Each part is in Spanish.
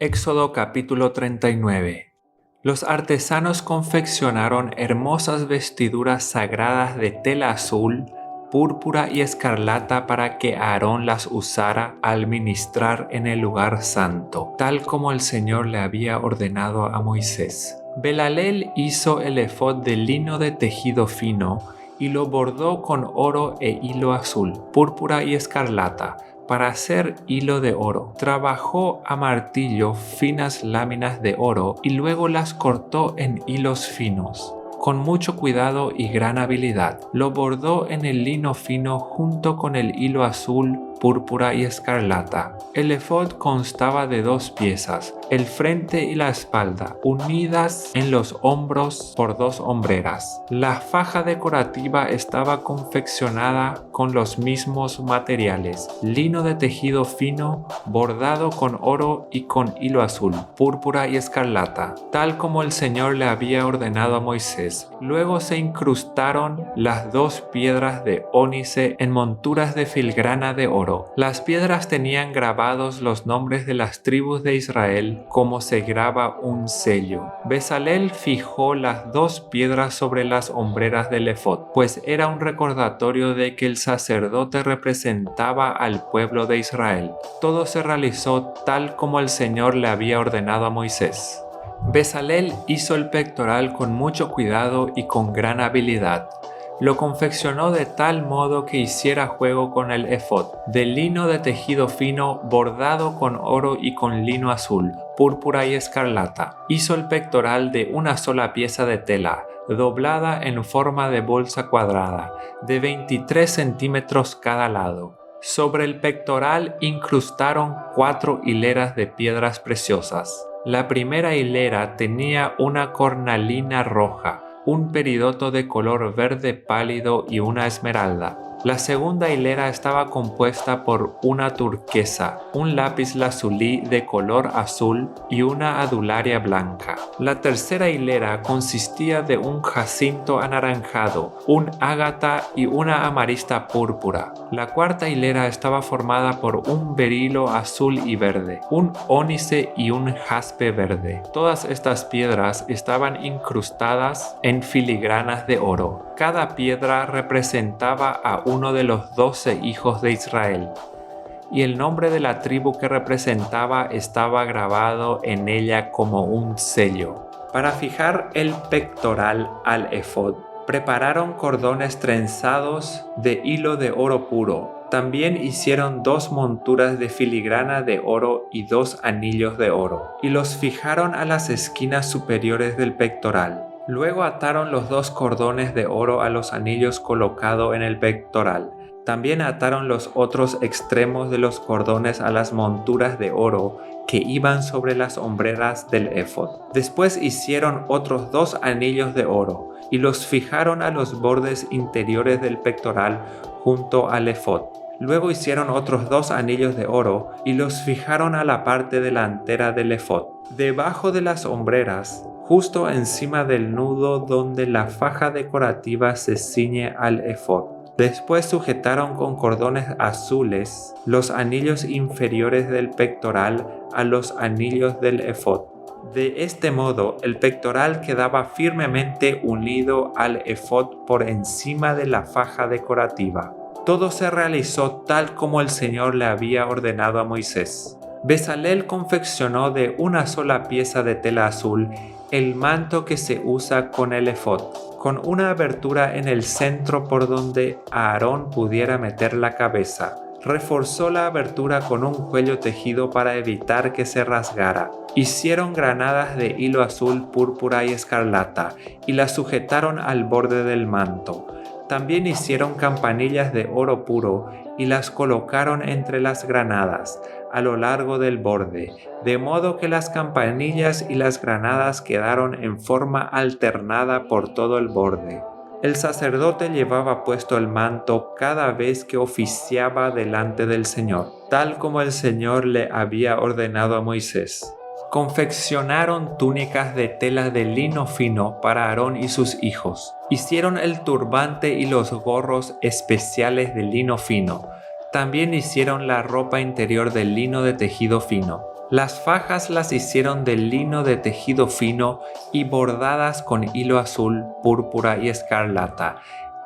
Éxodo capítulo 39. Los artesanos confeccionaron hermosas vestiduras sagradas de tela azul, púrpura y escarlata para que Aarón las usara al ministrar en el lugar santo, tal como el Señor le había ordenado a Moisés. Belaleel hizo el efod de lino de tejido fino y lo bordó con oro e hilo azul, púrpura y escarlata, para hacer hilo de oro. Trabajó a martillo finas láminas de oro y luego las cortó en hilos finos. Con mucho cuidado y gran habilidad, lo bordó en el lino fino junto con el hilo azul, púrpura y escarlata. El efod constaba de 2 piezas, el frente y la espalda, unidas en los hombros por 2 hombreras. La faja decorativa estaba confeccionada con los mismos materiales, lino de tejido fino, bordado con oro y con hilo azul, púrpura y escarlata, tal como el Señor le había ordenado a Moisés. Luego se incrustaron las 2 piedras de ónice en monturas de filigrana de oro. Las piedras tenían grabados los nombres de las tribus de Israel, como se graba un sello. Bezalel fijó las 2 piedras sobre las hombreras del efod, pues era un recordatorio de que el sacerdote representaba al pueblo de Israel. Todo se realizó tal como el Señor le había ordenado a Moisés. Bezalel hizo el pectoral con mucho cuidado y con gran habilidad. Lo confeccionó de tal modo que hiciera juego con el efod, de lino de tejido fino, bordado con oro y con lino azul, púrpura y escarlata. Hizo el pectoral de una sola pieza de tela, doblada en forma de bolsa cuadrada, de 23 centímetros cada lado. Sobre el pectoral incrustaron 4 hileras de piedras preciosas. La primera hilera tenía una cornalina roja, un peridoto de color verde pálido y una esmeralda. La segunda hilera estaba compuesta por una turquesa, un lápiz lazulí de color azul y una adularia blanca. La tercera hilera consistía de un jacinto anaranjado, un ágata y una amarista púrpura. La cuarta hilera estaba formada por un berilo azul y verde, un ónice y un jaspe verde. Todas estas piedras estaban incrustadas en filigranas de oro. Cada piedra representaba a uno de los 12 hijos de Israel, y el nombre de la tribu que representaba estaba grabado en ella como un sello. Para fijar el pectoral al efod, prepararon cordones trenzados de hilo de oro puro. También hicieron 2 monturas de filigrana de oro y 2 anillos de oro, y los fijaron a las esquinas superiores del pectoral. Luego ataron los 2 cordones de oro a los anillos colocados en el pectoral. También ataron los otros extremos de los cordones a las monturas de oro que iban sobre las hombreras del efod. Después hicieron otros 2 anillos de oro y los fijaron a los bordes interiores del pectoral junto al efod. Luego hicieron otros 2 anillos de oro y los fijaron a la parte delantera del efod. Debajo de las hombreras, justo encima del nudo donde la faja decorativa se ciñe al efod. Después sujetaron con cordones azules los anillos inferiores del pectoral a los anillos del efod. De este modo, el pectoral quedaba firmemente unido al efod por encima de la faja decorativa. Todo se realizó tal como el Señor le había ordenado a Moisés. Bezalel confeccionó de una sola pieza de tela azul el manto que se usa con el efod, con una abertura en el centro por donde Aarón pudiera meter la cabeza. Reforzó la abertura con un cuello tejido para evitar que se rasgara. Hicieron granadas de hilo azul, púrpura y escarlata y las sujetaron al borde del manto. También hicieron campanillas de oro puro y las colocaron entre las granadas, a lo largo del borde, de modo que las campanillas y las granadas quedaron en forma alternada por todo el borde. El sacerdote llevaba puesto el manto cada vez que oficiaba delante del Señor, tal como el Señor le había ordenado a Moisés. Confeccionaron túnicas de tela de lino fino para Aarón y sus hijos. Hicieron el turbante y los gorros especiales de lino fino. También hicieron la ropa interior de lino de tejido fino. Las fajas las hicieron de lino de tejido fino y bordadas con hilo azul, púrpura y escarlata,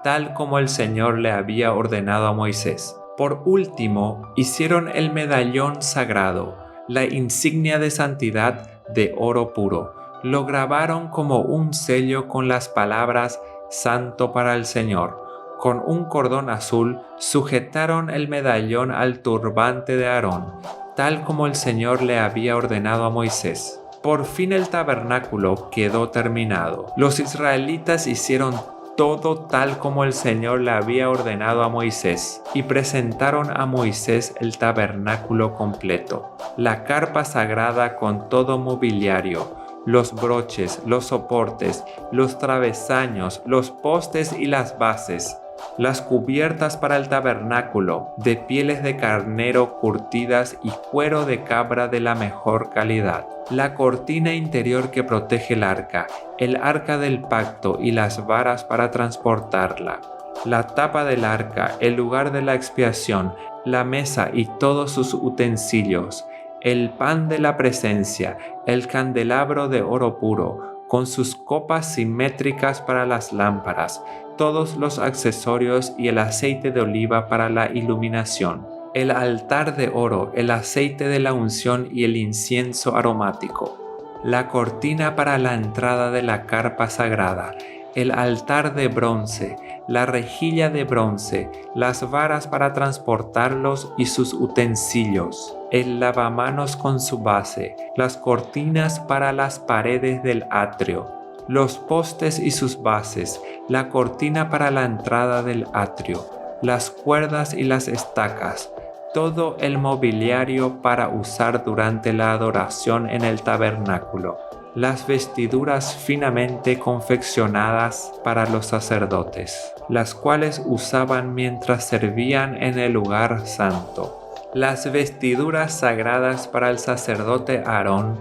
tal como el Señor le había ordenado a Moisés. Por último, hicieron el medallón sagrado, la insignia de santidad de oro puro. Lo grabaron como un sello con las palabras «Santo para el Señor». Con un cordón azul sujetaron el medallón al turbante de Aarón, tal como el Señor le había ordenado a Moisés. Por fin el tabernáculo quedó terminado. Los israelitas hicieron todo tal como el Señor le había ordenado a Moisés, y presentaron a Moisés el tabernáculo completo, la carpa sagrada con todo mobiliario, los broches, los soportes, los travesaños, los postes y las bases, las cubiertas para el tabernáculo, de pieles de carnero curtidas y cuero de cabra de la mejor calidad, la cortina interior que protege el arca del pacto y las varas para transportarla, la tapa del arca, el lugar de la expiación, la mesa y todos sus utensilios, el pan de la presencia, el candelabro de oro puro, con sus copas simétricas para las lámparas, todos los accesorios y el aceite de oliva para la iluminación, el altar de oro, el aceite de la unción y el incienso aromático, la cortina para la entrada de la carpa sagrada, el altar de bronce, la rejilla de bronce, las varas para transportarlos y sus utensilios, el lavamanos con su base, las cortinas para las paredes del atrio, los postes y sus bases, la cortina para la entrada del atrio, las cuerdas y las estacas, todo el mobiliario para usar durante la adoración en el tabernáculo, las vestiduras finamente confeccionadas para los sacerdotes, las cuales usaban mientras servían en el lugar santo, las vestiduras sagradas para el sacerdote Aarón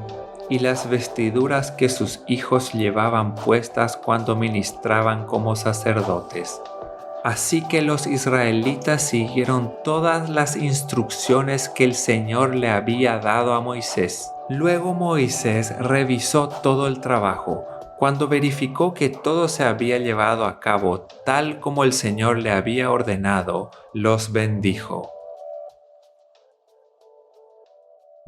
y las vestiduras que sus hijos llevaban puestas cuando ministraban como sacerdotes. Así que los israelitas siguieron todas las instrucciones que el Señor le había dado a Moisés. Luego Moisés revisó todo el trabajo. Cuando verificó que todo se había llevado a cabo tal como el Señor le había ordenado, los bendijo.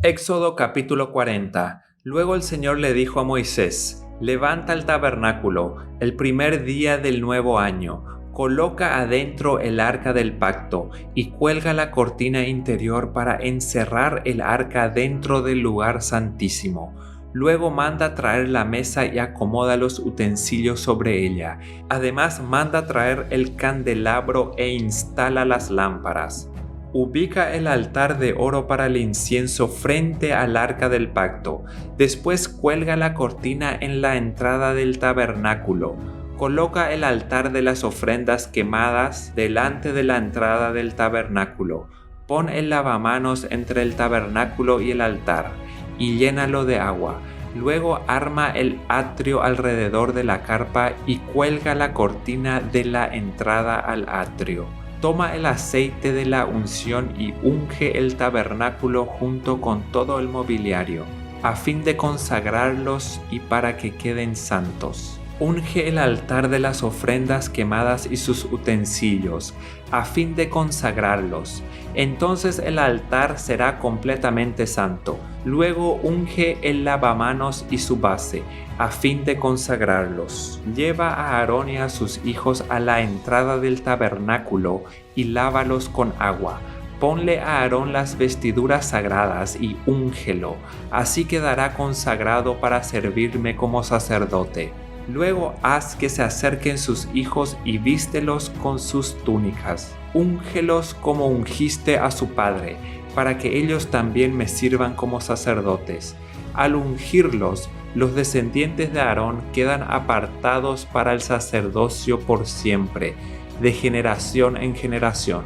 Éxodo capítulo 40. Luego el Señor le dijo a Moisés: «Levanta el tabernáculo, el primer día del nuevo año. Coloca adentro el arca del pacto y cuelga la cortina interior para encerrar el arca dentro del lugar santísimo. Luego manda traer la mesa y acomoda los utensilios sobre ella. Además manda traer el candelabro e instala las lámparas. Ubica el altar de oro para el incienso frente al arca del pacto. Después cuelga la cortina en la entrada del tabernáculo. Coloca el altar de las ofrendas quemadas delante de la entrada del tabernáculo. Pon el lavamanos entre el tabernáculo y el altar, y llénalo de agua. Luego arma el atrio alrededor de la carpa y cuelga la cortina de la entrada al atrio. Toma el aceite de la unción y unge el tabernáculo junto con todo el mobiliario, a fin de consagrarlos y para que queden santos. Unge el altar de las ofrendas quemadas y sus utensilios, a fin de consagrarlos. Entonces el altar será completamente santo. Luego unge el lavamanos y su base, a fin de consagrarlos. Lleva a Aarón y a sus hijos a la entrada del tabernáculo y lávalos con agua. Ponle a Aarón las vestiduras sagradas y úngelo. Así quedará consagrado para servirme como sacerdote. Luego haz que se acerquen sus hijos y vístelos con sus túnicas. Úngelos como ungiste a su padre, para que ellos también me sirvan como sacerdotes. Al ungirlos, los descendientes de Aarón quedan apartados para el sacerdocio por siempre, de generación en generación.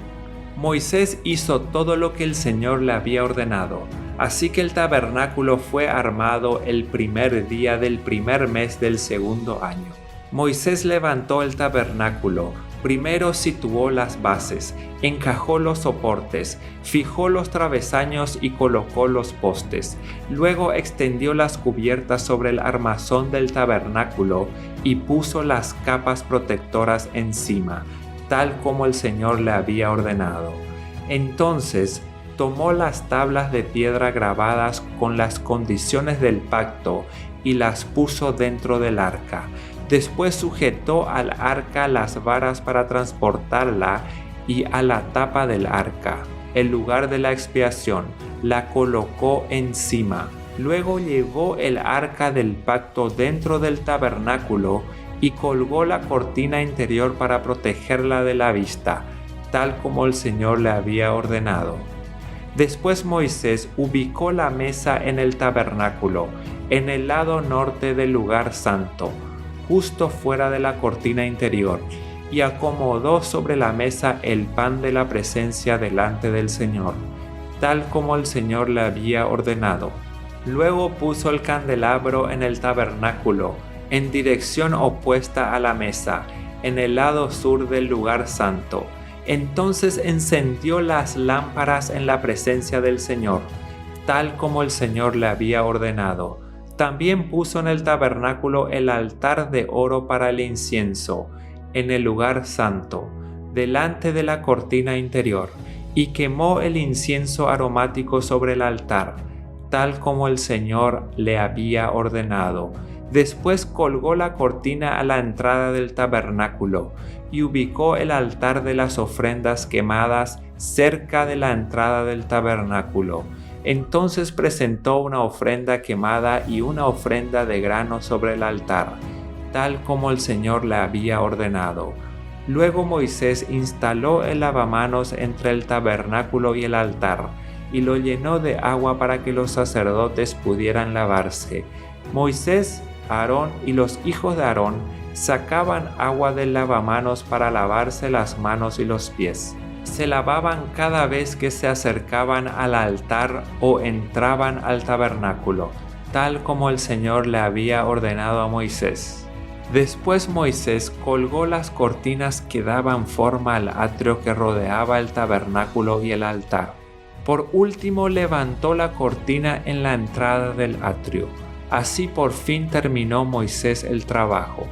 Moisés hizo todo lo que el Señor le había ordenado. Así que el tabernáculo fue armado el primer día del primer mes del segundo año. Moisés levantó el tabernáculo, Primero situó las bases, encajó los soportes, fijó los travesaños y colocó los postes. Luego extendió las cubiertas sobre el armazón del tabernáculo y puso las capas protectoras encima, tal como el Señor le había ordenado. Entonces tomó las tablas de piedra grabadas con las condiciones del pacto y las puso dentro del arca. Después sujetó al arca las varas para transportarla y a la tapa del arca, el lugar de la expiación, la colocó encima. Luego llevó el arca del pacto dentro del tabernáculo y colgó la cortina interior para protegerla de la vista, tal como el Señor le había ordenado. Después Moisés ubicó la mesa en el tabernáculo, en el lado norte del lugar santo, justo fuera de la cortina interior, y acomodó sobre la mesa el pan de la presencia delante del Señor, tal como el Señor le había ordenado. Luego puso el candelabro en el tabernáculo, en dirección opuesta a la mesa, en el lado sur del lugar santo. Entonces encendió las lámparas en la presencia del Señor, tal como el Señor le había ordenado. También puso en el tabernáculo el altar de oro para el incienso, en el lugar santo, delante de la cortina interior, y quemó el incienso aromático sobre el altar, tal como el Señor le había ordenado. Después colgó la cortina a la entrada del tabernáculo y ubicó el altar de las ofrendas quemadas cerca de la entrada del tabernáculo. Entonces presentó una ofrenda quemada y una ofrenda de grano sobre el altar, tal como el Señor le había ordenado. Luego Moisés instaló el lavamanos entre el tabernáculo y el altar, y lo llenó de agua para que los sacerdotes pudieran lavarse. Moisés, Aarón y los hijos de Aarón sacaban agua del lavamanos para lavarse las manos y los pies. Se lavaban cada vez que se acercaban al altar o entraban al tabernáculo, tal como el Señor le había ordenado a Moisés. Después Moisés colgó las cortinas que daban forma al atrio que rodeaba el tabernáculo y el altar. Por último levantó la cortina en la entrada del atrio. Así por fin terminó Moisés el trabajo.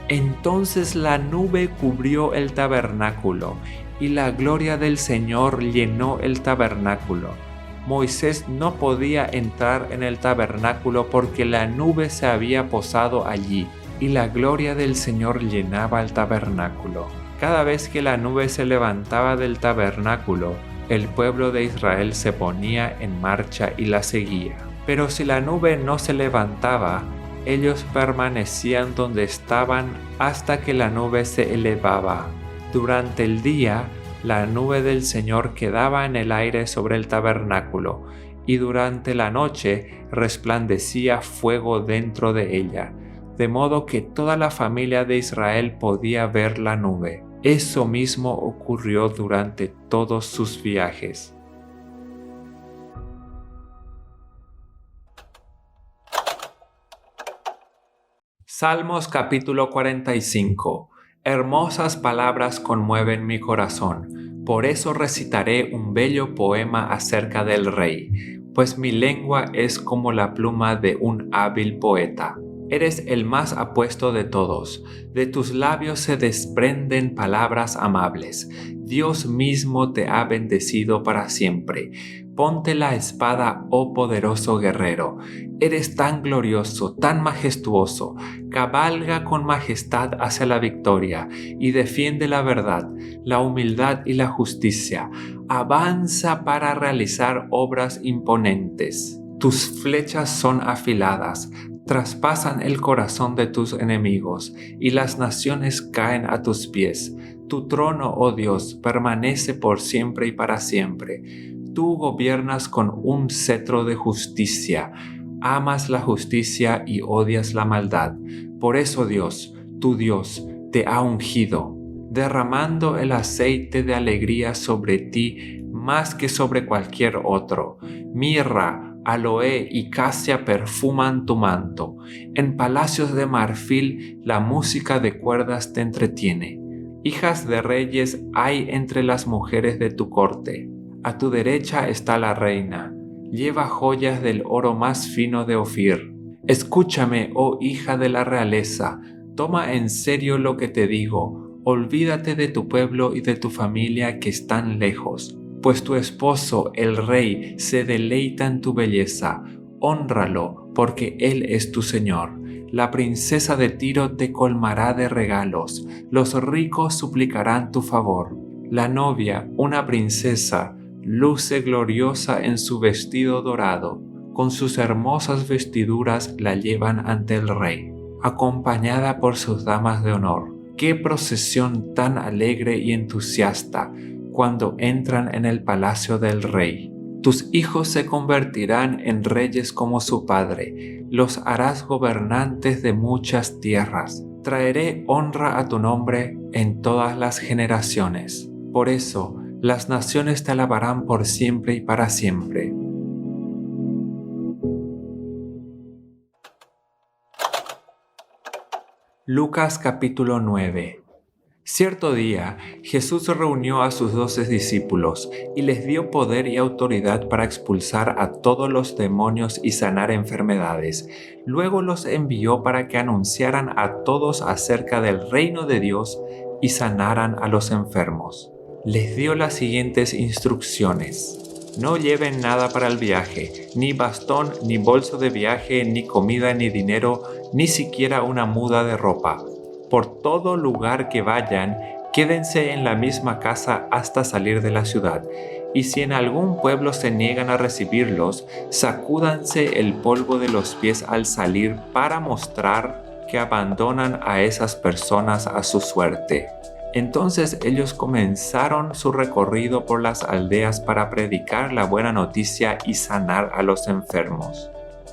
Entonces la nube cubrió el tabernáculo, y la gloria del Señor llenó el tabernáculo. Moisés no podía entrar en el tabernáculo porque la nube se había posado allí, y la gloria del Señor llenaba el tabernáculo. Cada vez que la nube se levantaba del tabernáculo, el pueblo de Israel se ponía en marcha y la seguía. Pero si la nube no se levantaba, ellos permanecían donde estaban hasta que la nube se elevaba. Durante el día, la nube del Señor quedaba en el aire sobre el tabernáculo, y durante la noche resplandecía fuego dentro de ella, de modo que toda la familia de Israel podía ver la nube. Eso mismo ocurrió durante todos sus viajes. Salmos capítulo 45. Hermosas palabras conmueven mi corazón, por eso recitaré un bello poema acerca del Rey, pues mi lengua es como la pluma de un hábil poeta. Eres el más apuesto de todos, de tus labios se desprenden palabras amables. Dios mismo te ha bendecido para siempre. Ponte la espada, oh poderoso guerrero. Eres tan glorioso, tan majestuoso. Cabalga con majestad hacia la victoria y defiende la verdad, la humildad y la justicia. Avanza para realizar obras imponentes. Tus flechas son afiladas, traspasan el corazón de tus enemigos, y las naciones caen a tus pies. Tu trono, oh Dios, permanece por siempre y para siempre. Tú gobiernas con un cetro de justicia. Amas la justicia y odias la maldad. Por eso Dios, tu Dios, te ha ungido, derramando el aceite de alegría sobre ti más que sobre cualquier otro. Mirra, aloe y casia perfuman tu manto. En palacios de marfil la música de cuerdas te entretiene. Hijas de reyes hay entre las mujeres de tu corte. A tu derecha está la reina. Lleva joyas del oro más fino de Ofir. Escúchame, oh hija de la realeza. Toma en serio lo que te digo. Olvídate de tu pueblo y de tu familia que están lejos. Pues tu esposo, el rey, se deleita en tu belleza. Hónralo, porque él es tu señor. La princesa de Tiro te colmará de regalos. Los ricos suplicarán tu favor. La novia, una princesa, luce gloriosa en su vestido dorado. Con sus hermosas vestiduras la llevan ante el rey, acompañada por sus damas de honor. ¡Qué procesión tan alegre y entusiasta cuando entran en el palacio del rey! Tus hijos se convertirán en reyes como su padre. Los harás gobernantes de muchas tierras. Traeré honra a tu nombre en todas las generaciones. Por eso, las naciones te alabarán por siempre y para siempre. Lucas capítulo 9. Cierto día, Jesús reunió a sus 12 discípulos y les dio poder y autoridad para expulsar a todos los demonios y sanar enfermedades. Luego los envió para que anunciaran a todos acerca del reino de Dios y sanaran a los enfermos. Les dio las siguientes instrucciones. No lleven nada para el viaje, ni bastón, ni bolso de viaje, ni comida, ni dinero, ni siquiera una muda de ropa. Por todo lugar que vayan, quédense en la misma casa hasta salir de la ciudad. Y si en algún pueblo se niegan a recibirlos, sacúdanse el polvo de los pies al salir para mostrar que abandonan a esas personas a su suerte. Entonces ellos comenzaron su recorrido por las aldeas para predicar la buena noticia y sanar a los enfermos.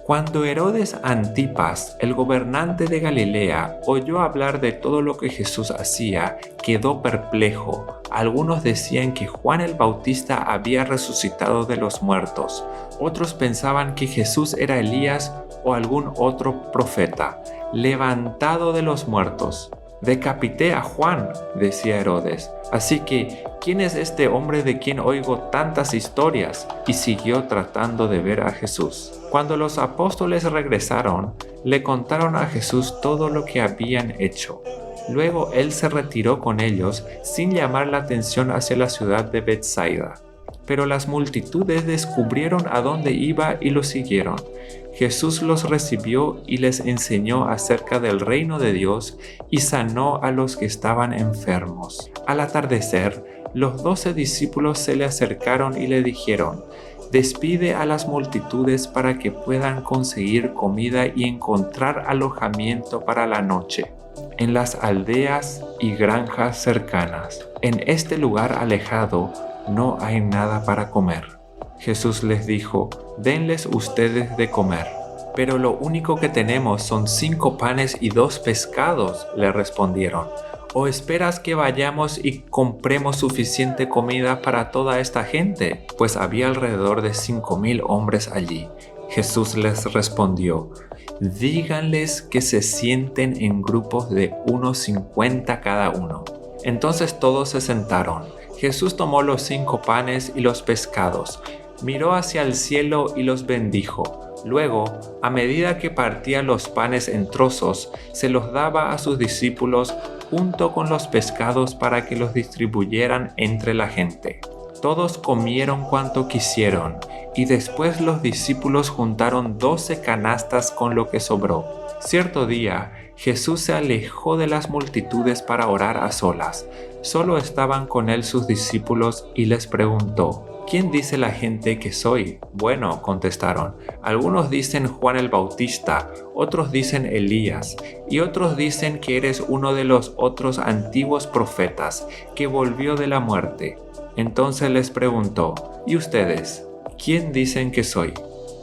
Cuando Herodes Antipas, el gobernante de Galilea, oyó hablar de todo lo que Jesús hacía, quedó perplejo. Algunos decían que Juan el Bautista había resucitado de los muertos. Otros pensaban que Jesús era Elías o algún otro profeta, levantado de los muertos. Decapité a Juan, decía Herodes. Así que, ¿quién es este hombre de quien oigo tantas historias? Y siguió tratando de ver a Jesús. Cuando los apóstoles regresaron, le contaron a Jesús todo lo que habían hecho. Luego él se retiró con ellos sin llamar la atención hacia la ciudad de Betsaida. Pero las multitudes descubrieron a dónde iba y lo siguieron. Jesús los recibió y les enseñó acerca del reino de Dios y sanó a los que estaban enfermos. Al atardecer, los 12 discípulos se le acercaron y le dijeron: «Despide a las multitudes para que puedan conseguir comida y encontrar alojamiento para la noche en las aldeas y granjas cercanas. En este lugar alejado no hay nada para comer». Jesús les dijo: «Denles ustedes de comer». «Pero lo único que tenemos son 5 panes y 2 pescados», le respondieron. «¿O esperas que vayamos y compremos suficiente comida para toda esta gente?». Pues había alrededor de 5,000 hombres allí. Jesús les respondió: «Díganles que se sienten en grupos de unos 50 cada uno». Entonces todos se sentaron. Jesús tomó los 5 panes y los pescados, miró hacia el cielo y los bendijo. Luego, a medida que partía los panes en trozos, se los daba a sus discípulos junto con los pescados para que los distribuyeran entre la gente. Todos comieron cuanto quisieron, y después los discípulos juntaron 12 canastas con lo que sobró. Cierto día, Jesús se alejó de las multitudes para orar a solas. Solo estaban con él sus discípulos y les preguntó: «¿Quién dice la gente que soy?». «Bueno», contestaron, «algunos dicen Juan el Bautista, otros dicen Elías, y otros dicen que eres uno de los otros antiguos profetas que volvió de la muerte». Entonces les preguntó: «¿Y ustedes? ¿Quién dicen que soy?».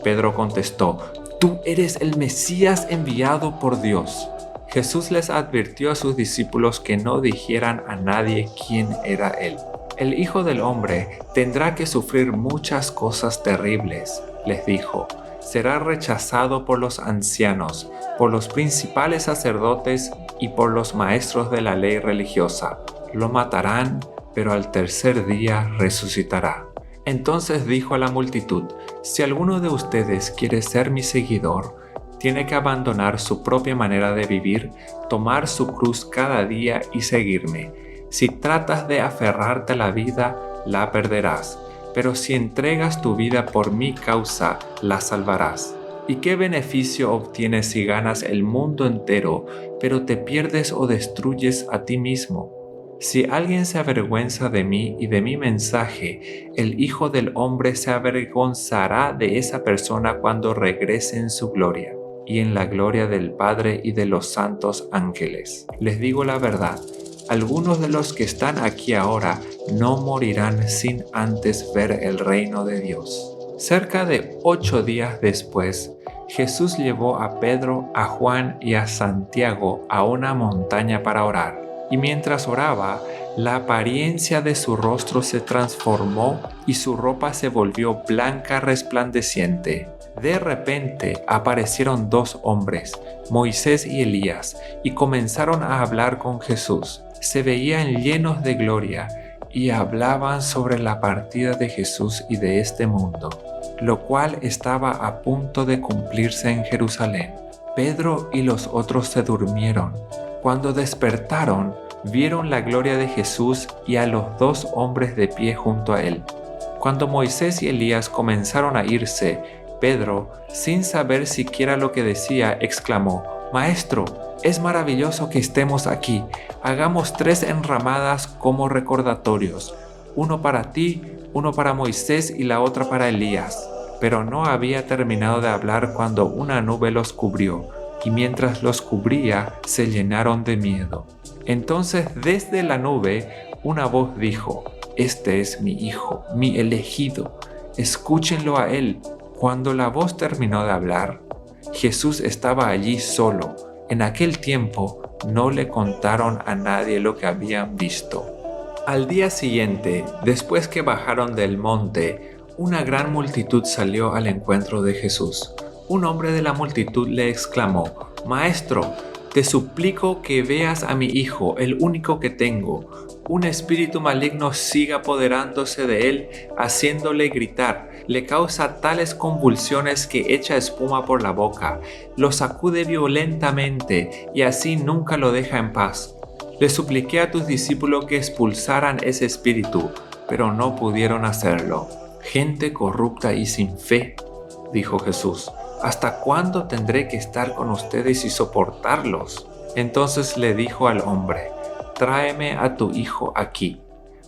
Pedro contestó: «Tú eres el Mesías enviado por Dios». Jesús les advirtió a sus discípulos que no dijeran a nadie quién era él. «El Hijo del Hombre tendrá que sufrir muchas cosas terribles», les dijo. «Será rechazado por los ancianos, por los principales sacerdotes y por los maestros de la ley religiosa. lo matarán, pero al tercer día resucitará. Entonces dijo a la multitud: si alguno de ustedes quiere ser mi seguidor, tiene que abandonar su propia manera de vivir, tomar su cruz cada día y seguirme. Si tratas de aferrarte a la vida, la perderás, pero si entregas tu vida por mi causa, la salvarás. ¿Y qué beneficio obtienes si ganas el mundo entero, pero te pierdes o destruyes a ti mismo? Si alguien se avergüenza de mí y de mi mensaje, el Hijo del Hombre se avergonzará de esa persona cuando regrese en su gloria y en la gloria del Padre y de los santos ángeles. Les digo la verdad, algunos de los que están aquí ahora no morirán sin antes ver el reino de Dios. Cerca de 8 días después, Jesús llevó a Pedro, a Juan y a Santiago a una montaña para orar. Y mientras oraba, la apariencia de su rostro se transformó y su ropa se volvió blanca resplandeciente. De repente aparecieron 2 hombres, Moisés y Elías, y comenzaron a hablar con Jesús. Se veían llenos de gloria y hablaban sobre la partida de Jesús y de este mundo, lo cual estaba a punto de cumplirse en Jerusalén. Pedro y los otros se durmieron. Cuando despertaron, vieron la gloria de Jesús y a los 2 hombres de pie junto a él. Cuando Moisés y Elías comenzaron a irse, Pedro, sin saber siquiera lo que decía, exclamó: «Maestro, es maravilloso que estemos aquí. Hagamos 3 enramadas como recordatorios, uno para ti, uno para Moisés y la otra para Elías». Pero no había terminado de hablar cuando una nube los cubrió, y mientras los cubría, se llenaron de miedo. Entonces, desde la nube, una voz dijo: «Este es mi Hijo, mi elegido. Escúchenlo a él». Cuando la voz terminó de hablar, Jesús estaba allí solo. En aquel tiempo no le contaron a nadie lo que habían visto. Al día siguiente, después que bajaron del monte, una gran multitud salió al encuentro de Jesús. Un hombre de la multitud le exclamó: «Maestro, te suplico que veas a mi hijo, el único que tengo. Un espíritu maligno sigue apoderándose de él, haciéndole gritar. Le causa tales convulsiones que echa espuma por la boca. Lo sacude violentamente y así nunca lo deja en paz. Le supliqué a tus discípulos que expulsaran ese espíritu, pero no pudieron hacerlo». «Gente corrupta y sin fe», dijo Jesús, «¿hasta cuándo tendré que estar con ustedes y soportarlos?». Entonces le dijo al hombre: «Tráeme a tu hijo aquí».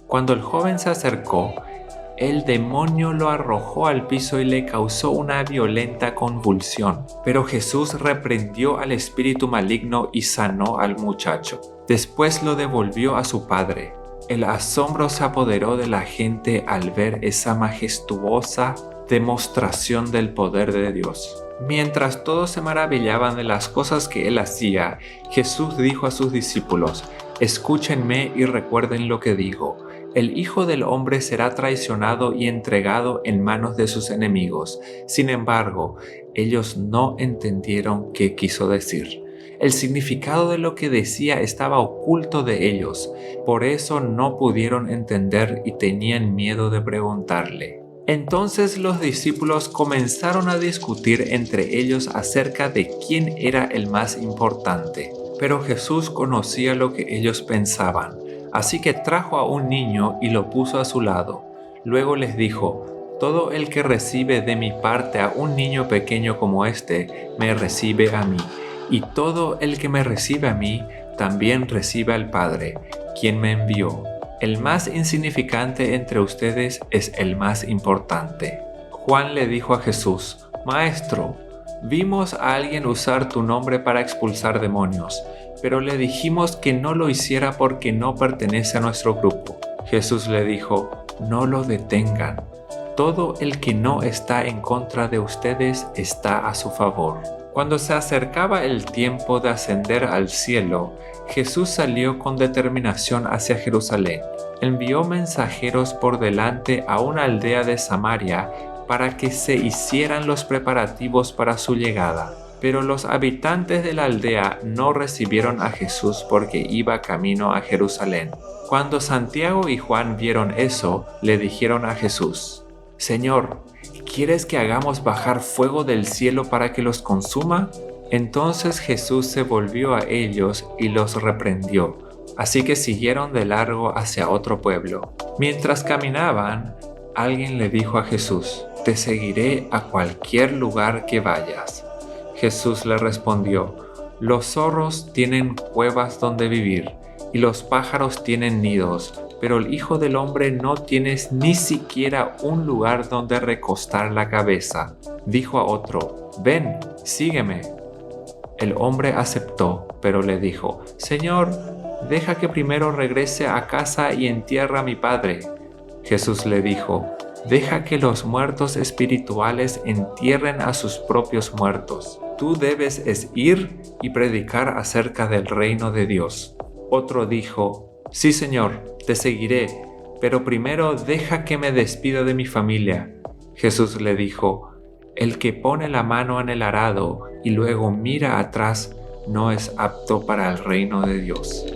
Cuando el joven se acercó, el demonio lo arrojó al piso y le causó una violenta convulsión. Pero Jesús reprendió al espíritu maligno y sanó al muchacho. Después lo devolvió a su padre. El asombro se apoderó de la gente al ver esa majestuosa demostración del poder de Dios. Mientras todos se maravillaban de las cosas que él hacía, Jesús dijo a sus discípulos: «Escúchenme y recuerden lo que digo. El Hijo del Hombre será traicionado y entregado en manos de sus enemigos». Sin embargo, ellos no entendieron qué quiso decir. El significado de lo que decía estaba oculto de ellos, por eso no pudieron entender y tenían miedo de preguntarle. Entonces los discípulos comenzaron a discutir entre ellos acerca de quién era el más importante. Pero Jesús conocía lo que ellos pensaban, así que trajo a un niño y lo puso a su lado. Luego les dijo: «Todo el que recibe de mi parte a un niño pequeño como este, me recibe a mí. Y todo el que me recibe a mí, también recibe al Padre, quien me envió. El más insignificante entre ustedes es el más importante». Juan le dijo a Jesús: «Maestro, vimos a alguien usar tu nombre para expulsar demonios, pero le dijimos que no lo hiciera porque no pertenece a nuestro grupo». Jesús le dijo: «No lo detengan. Todo el que no está en contra de ustedes está a su favor». Cuando se acercaba el tiempo de ascender al cielo, Jesús salió con determinación hacia Jerusalén. Envió mensajeros por delante a una aldea de Samaria para que se hicieran los preparativos para su llegada. Pero los habitantes de la aldea no recibieron a Jesús porque iba camino a Jerusalén. Cuando Santiago y Juan vieron eso, le dijeron a Jesús: «Señor, ¿quieres que hagamos bajar fuego del cielo para que los consuma?». Entonces Jesús se volvió a ellos y los reprendió. Así que siguieron de largo hacia otro pueblo. Mientras caminaban, alguien le dijo a Jesús: «Te seguiré a cualquier lugar que vayas». Jesús le respondió: «Los zorros tienen cuevas donde vivir, y los pájaros tienen nidos, pero el Hijo del Hombre no tiene ni siquiera un lugar donde recostar la cabeza». Dijo a otro: «Ven, sígueme». El hombre aceptó, pero le dijo: «Señor, deja que primero regrese a casa y entierre a mi padre». Jesús le dijo: «Deja que los muertos espirituales entierren a sus propios muertos. Tú debes ir y predicar acerca del reino de Dios». Otro dijo: «Sí, Señor, te seguiré, pero primero deja que me despida de mi familia». Jesús le dijo: «El que pone la mano en el arado y luego mira atrás no es apto para el reino de Dios».